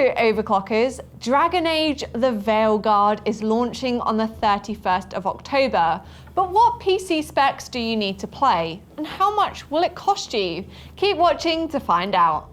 Overclockers, Dragon Age the Veilguard is launching on the 31st of October. But what PC specs do you need to play? And how much will it cost you? Keep watching to find out.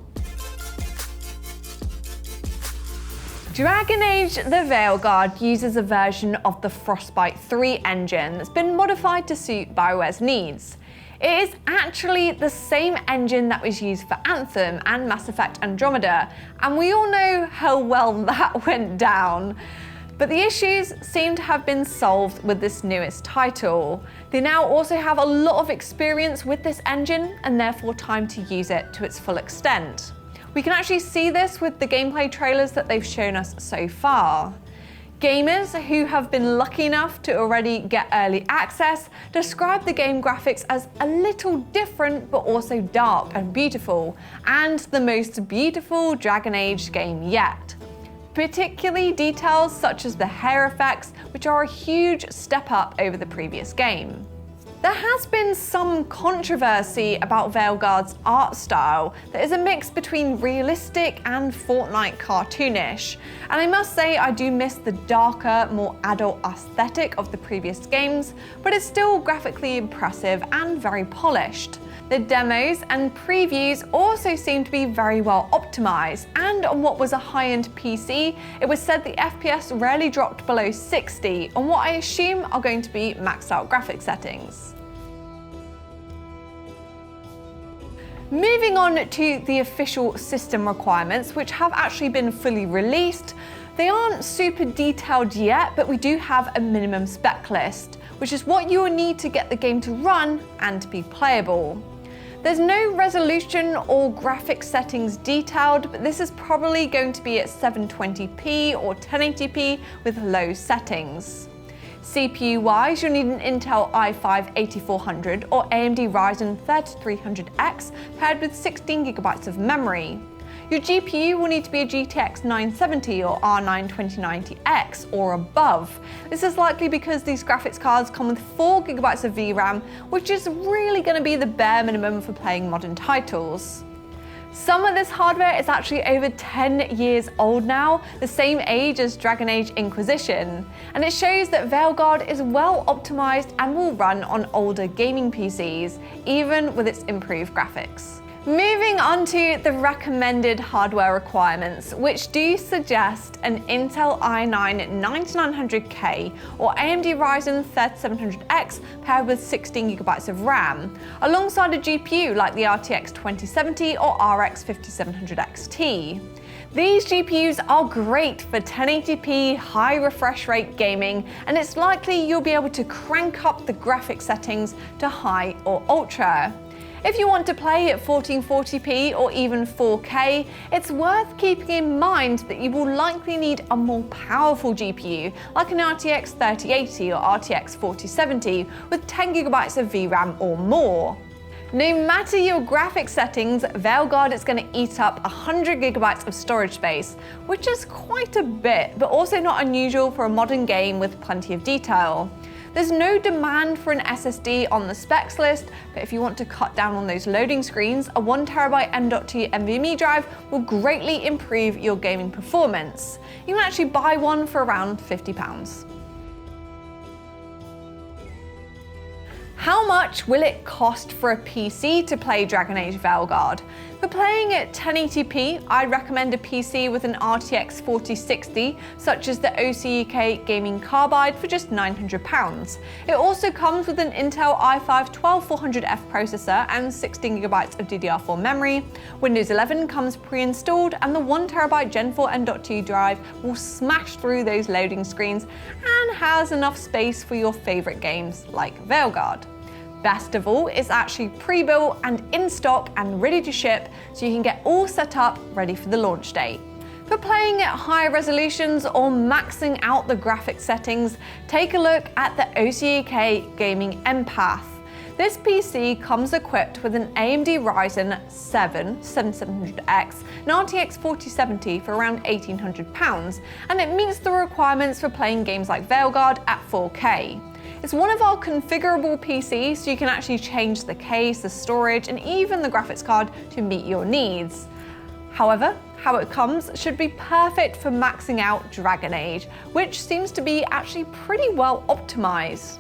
Dragon Age the Veilguard uses a version of the Frostbite 3 engine that's been modified to suit BioWare's needs. It is actually the same engine that was used for Anthem and Mass Effect Andromeda, and we all know how well that went down. But the issues seem to have been solved with this newest title. They now also have a lot of experience with this engine and therefore time to use it to its full extent. We can actually see this with the gameplay trailers that they've shown us so far. Gamers who have been lucky enough to already get early access describe the game graphics as a little different but also dark and beautiful, and the most beautiful Dragon Age game yet. Particularly details such as the hair effects, which are a huge step up over the previous game. There has been some controversy about Veilguard's art style that is a mix between realistic and Fortnite cartoonish, and I must say I do miss the darker, more adult aesthetic of the previous games, but it's still graphically impressive and very polished. The demos and previews also seem to be very well optimized, and on what was a high-end PC, it was said the FPS rarely dropped below 60 on what I assume are going to be maxed out graphic settings. Moving on to the official system requirements, which have actually been fully released. They aren't super detailed yet, but we do have a minimum spec list, which is what you will need to get the game to run and to be playable. There's no resolution or graphic settings detailed, but this is probably going to be at 720p or 1080p with low settings. CPU-wise, you'll need an Intel i5-8400 or AMD Ryzen 3300X paired with 16GB of memory. Your GPU will need to be a GTX 970 or R9 2090X or above. This is likely because these graphics cards come with 4GB of VRAM, which is really going to be the bare minimum for playing modern titles. Some of this hardware is actually over 10 years old now, the same age as Dragon Age Inquisition, and it shows that Veilguard is well optimized and will run on older gaming PCs, even with its improved graphics. Moving on to the recommended hardware requirements, which do suggest an Intel i9 9900K or AMD Ryzen 3700X paired with 16GB of RAM, alongside a GPU like the RTX 2070 or RX 5700 XT. These GPUs are great for 1080p high refresh rate gaming, and it's likely you'll be able to crank up the graphic settings to high or ultra. If you want to play at 1440p or even 4K, it's worth keeping in mind that you will likely need a more powerful GPU, like an RTX 3080 or RTX 4070 with 10GB of VRAM or more. No matter your graphic settings, Veilguard is going to eat up 100GB of storage space, which is quite a bit, but also not unusual for a modern game with plenty of detail. There's no demand for an SSD on the specs list, but if you want to cut down on those loading screens, a 1TB M.2 NVMe drive will greatly improve your gaming performance. You can actually buy one for around £50. How much will it cost for a PC to play Dragon Age Veilguard? For playing at 1080p, I'd recommend a PC with an RTX 4060, such as the OC UK Gaming Carbide, for just £900. It also comes with an Intel i5-12400F processor and 16GB of DDR4 memory. Windows 11 comes pre-installed, and the 1TB Gen 4 M.2 drive will smash through those loading screens and has enough space for your favourite games like Veilguard. Best of all, it's actually pre-built and in stock and ready to ship, so you can get all set up ready for the launch date. For playing at higher resolutions or maxing out the graphic settings, take a look at the OC UK Gaming Empath. This PC comes equipped with an AMD Ryzen 7 7700X and RTX 4070 for around £1,800, and it meets the requirements for playing games like Veilguard at 4K. It's one of our configurable PCs, so you can actually change the case, the storage, and even the graphics card to meet your needs. However, how it comes should be perfect for maxing out Dragon Age, which seems to be actually pretty well optimized.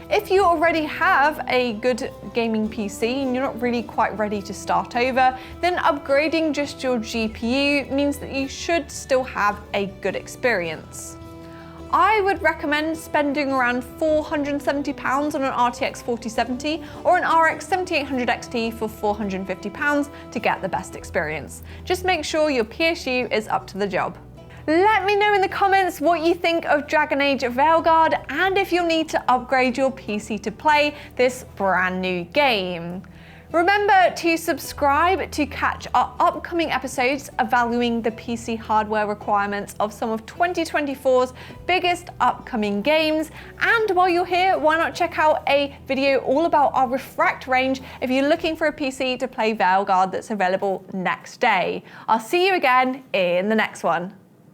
If you already have a good gaming PC and you're not really quite ready to start over, then upgrading just your GPU means that you should still have a good experience. I would recommend spending around £470 on an RTX 4070 or an RX 7800 XT for £450 to get the best experience. Just make sure your PSU is up to the job. Let me know in the comments what you think of Dragon Age Veilguard and if you'll need to upgrade your PC to play this brand new game. Remember to subscribe to catch our upcoming episodes evaluating the PC hardware requirements of some of 2024's biggest upcoming games. And while you're here, why not check out a video all about our refract range if you're looking for a PC to play Veilguard that's available next day. I'll see you again in the next one.